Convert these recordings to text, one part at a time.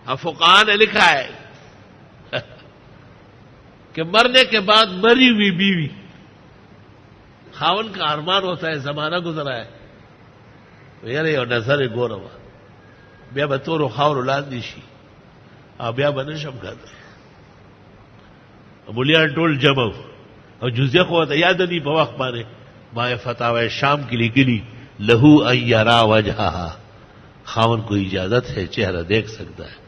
اب فقہاء نے لکھا ہے کہ مرنے کے بعد مری ہوئی بیوی خاون کا ارمان ہوتا ہے، زمانہ گزرا ہے یاره یو نظر ګوره بیا به تور خاور ولاندې شي او بیا به نشم کاته مولیان ټول جمع او جزیه خو ته یاد دی په وخت باندې ما فتاوی شام کې لیکلی لہو ان یرا وجهها خاون کو اجازت ہے چہرہ دیکھ سکتا ہے.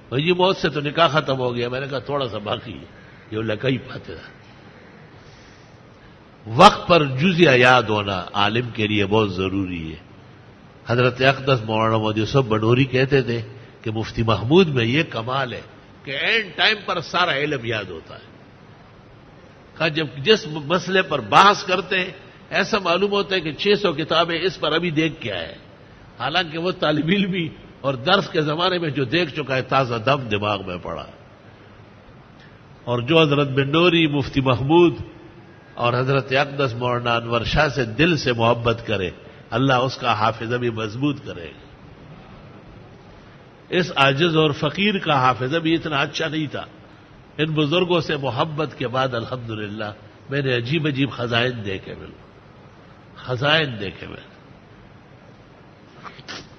بھائی موت سے تو نکاح ختم ہو گیا. میں نے کہا تھوڑا سا باقی ہے یہ لکئی پاتے رہا. وقت پر جزیہ یاد ہونا عالم کے لیے بہت ضروری ہے. حضرت اقدس مولانا مودودی یوسف بنوری کہتے تھے کہ مفتی محمود میں یہ کمال ہے کہ اینڈ ٹائم پر سارا علم یاد ہوتا ہے. کہا جب جس مسئلے پر بحث کرتے ہیں ایسا معلوم ہوتا ہے کہ 600 کتابیں اس پر ابھی دیکھ کے آئے, حالانکہ وہ طالب علمی اور درس کے زمانے میں جو دیکھ چکا ہے تازہ دم دماغ میں پڑا. اور جو حضرت بنوری, مفتی محمود اور حضرت اقدس مولانا انور شاہ سے دل سے محبت کرے, اللہ اس کا حافظہ بھی مضبوط کرے. اس عاجز اور فقیر کا حافظہ بھی اتنا اچھا نہیں تھا. ان بزرگوں سے محبت کے بعد الحمدللہ میں نے عجیب عجیب خزائن دیکھے, خزائن دیکھے میں.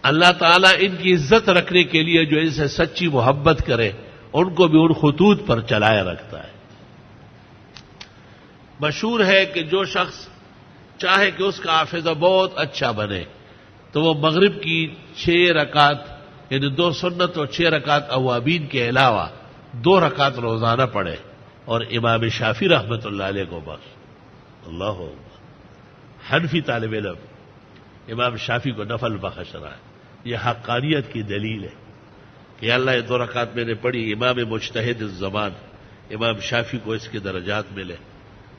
اللہ تعالیٰ ان کی عزت رکھنے کے لیے جو ان سے سچی محبت کرے ان کو بھی ان خطوط پر چلائے رکھتا ہے. مشہور ہے کہ جو شخص چاہے کہ اس کا حافظہ بہت اچھا بنے تو وہ مغرب کی 6 رکعت یعنی 2 سنت اور 6 رکعت اوابین کے علاوہ 2 رکعت روزانہ پڑھے. اور امام شافعی رحمۃ اللہ علیہ کو بس اللہ حنفی طالب علم امام شافعی کو نفل بخش رہا ہے. یہ حقانیت کی دلیل ہے کہ اللہ یہ 2 رکعت میں نے پڑھی. امام مجتہد الزمان امام شافعی کو اس کے درجات ملے,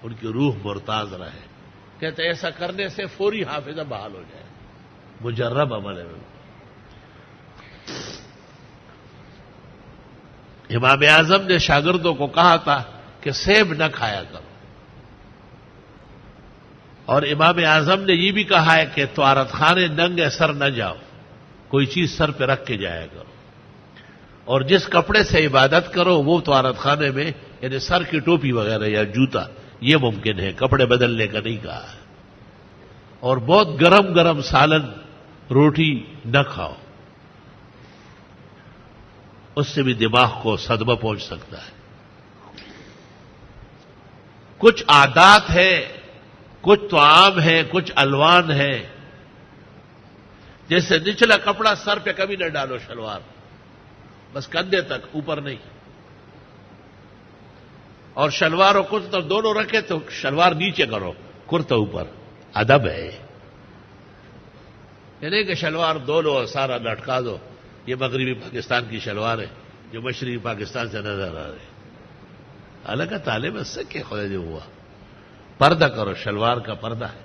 ان کی روح مرتاز رہے. کہتے ایسا کرنے سے فوری حافظہ بحال ہو جائے, مجرب عمل ہے. امام اعظم نے شاگردوں کو کہا تھا کہ سیب نہ کھایا کرو, اور امام اعظم نے یہ بھی کہا ہے کہ طہارت خانے ننگے سر نہ جاؤ, کوئی چیز سر پہ رکھ کے جایا کرو. اور جس کپڑے سے عبادت کرو وہ طہارت خانے میں یعنی سر کی ٹوپی وغیرہ یا جوتا یہ ممکن ہے, کپڑے بدلنے کا نہیں کہا ہے. اور بہت گرم گرم سالن روٹی نہ کھاؤ, اس سے بھی دماغ کو صدمہ پہنچ سکتا ہے. کچھ عادات ہے, کچھ طعام ہے, کچھ الوان ہے. جیسے نچلا کپڑا سر پہ کبھی نہ ڈالو, شلوار بس کندھے تک, اوپر نہیں. اور شلوار اور کرتا دونوں رکھے تو شلوار نیچے کرو, کرتا اوپر. ادب ہے یہ نہیں کہ شلوار دو لو اور سارا لٹکا دو. یہ مغربی پاکستان کی شلوار ہے جو مشرقی پاکستان سے نظر آ رہے. حالانکہ طالب اس سے کیا خود ہوا, پردہ کرو, شلوار کا پردہ ہے.